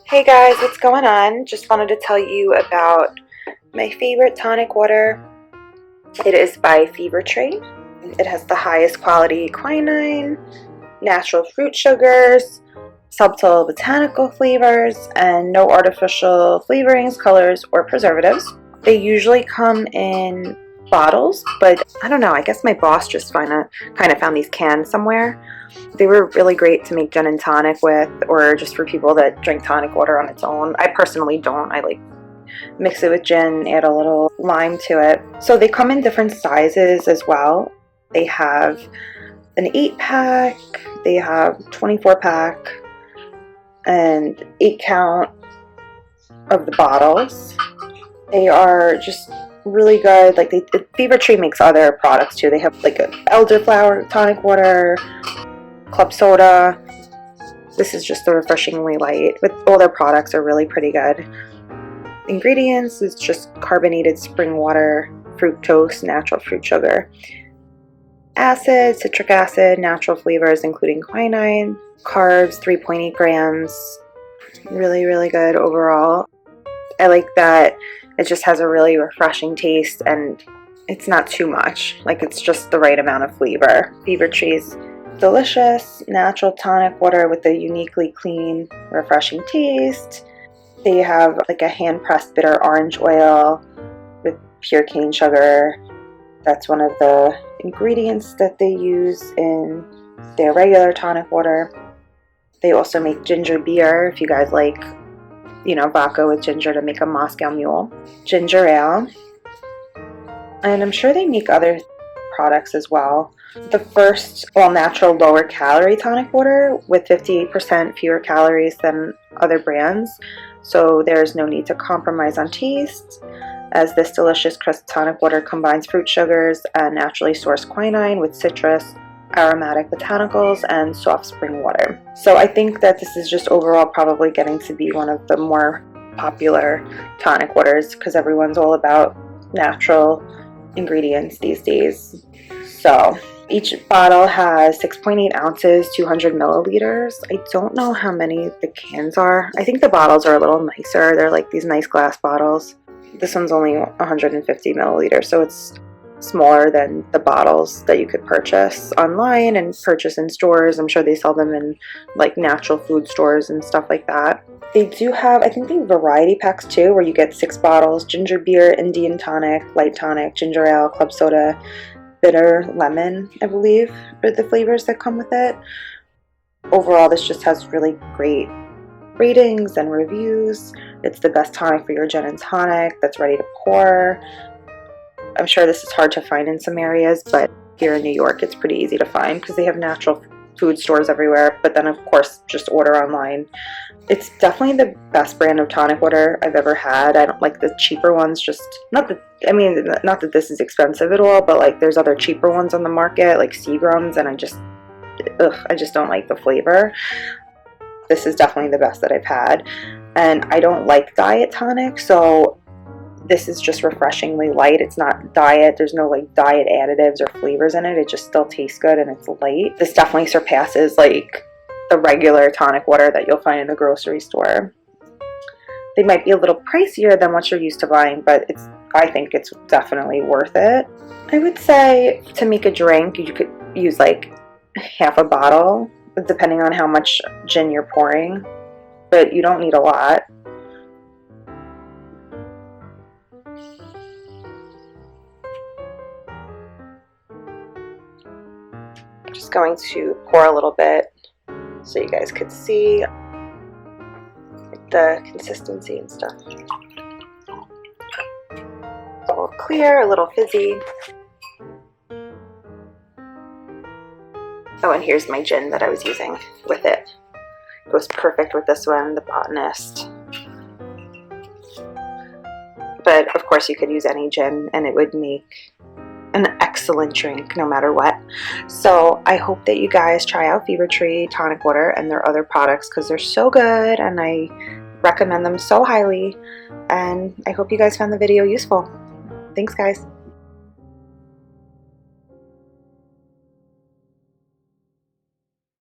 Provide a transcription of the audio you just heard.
Hey guys, what's going on? Just wanted to tell you about my favorite tonic water. It is by Fever Tree. It has the highest quality quinine, natural fruit sugars, subtle botanical flavors, and no artificial flavorings, colors, or preservatives. They usually come in bottles, but I don't know, I guess my boss just kind of found these cans somewhere. They were really great to make gin and tonic with, or just for people that drink tonic water on its own. I personally don't. I like mix it with gin, add a little lime to it. So they come in different sizes as well. They have an 8-pack, they have 24-pack, and 8-count of the bottles. They are just really good. Like Fever Tree makes other products too. They have like an elderflower tonic water, club soda. This is just the refreshingly light, but all their products are really pretty good. Ingredients is just carbonated spring water, fructose, natural fruit sugar, acid, citric acid, natural flavors including quinine, carbs 3.8 grams. Really good overall. I like that it just has a really refreshing taste and it's not too much. Like it's just the right amount of flavor. Fever Tree's delicious natural tonic water with a uniquely clean, refreshing taste. They have like a hand-pressed bitter orange oil with pure cane sugar. That's one of the ingredients that they use in their regular tonic water. They also make ginger beer, if you guys like, vodka with ginger to make a Moscow Mule. Ginger ale. And I'm sure they make other products as well. The first all-natural lower calorie tonic water with 58% fewer calories than other brands, so there's no need to compromise on taste, as this delicious crisp tonic water combines fruit sugars and naturally sourced quinine with citrus, aromatic botanicals, and soft spring water. So I think that this is just overall probably getting to be one of the more popular tonic waters because everyone's all about natural ingredients these days. So each bottle has 6.8 ounces, 200 milliliters. I don't know how many the cans are. I think the bottles are a little nicer. They're like these nice glass bottles. This one's only 150 milliliters, so it's smaller than the bottles that you could purchase online and purchase in stores. I'm sure they sell them in like natural food stores and stuff like that. They do have, I think they have variety packs too, where you get 6 bottles: ginger beer, Indian tonic, light tonic, ginger ale, club soda, bitter lemon, I believe, are the flavors that come with it. Overall, this just has really great ratings and reviews. It's the best tonic for your gin and tonic that's ready to pour. I'm sure this is hard to find in some areas, but here in New York it's pretty easy to find because they have natural food stores everywhere, but then of course just order online. It's definitely the best brand of tonic water I've ever had. I don't like the cheaper ones, not that this is expensive at all, but like there's other cheaper ones on the market like Seagram's, and I just don't like the flavor. This is definitely the best that I've had, and I don't like diet tonic, so this is just refreshingly light. It's not diet. There's no like diet additives or flavors in it. It just still tastes good and it's light. This definitely surpasses like the regular tonic water that you'll find in the grocery store. They might be a little pricier than what you're used to buying, but I think it's definitely worth it. I would say to make a drink, you could use like half a bottle, depending on how much gin you're pouring, but you don't need a lot. I'm just going to pour a little bit so you guys could see the consistency and stuff. A little clear, a little fizzy. Oh, and here's my gin that I was using with it. It goes perfect with this one, the Botanist. But of course you could use any gin and it would make an excellent drink no matter what. So I hope that you guys try out Fever Tree tonic water and their other products because they're so good and I recommend them so highly, and I hope you guys found the video useful. Thanks guys.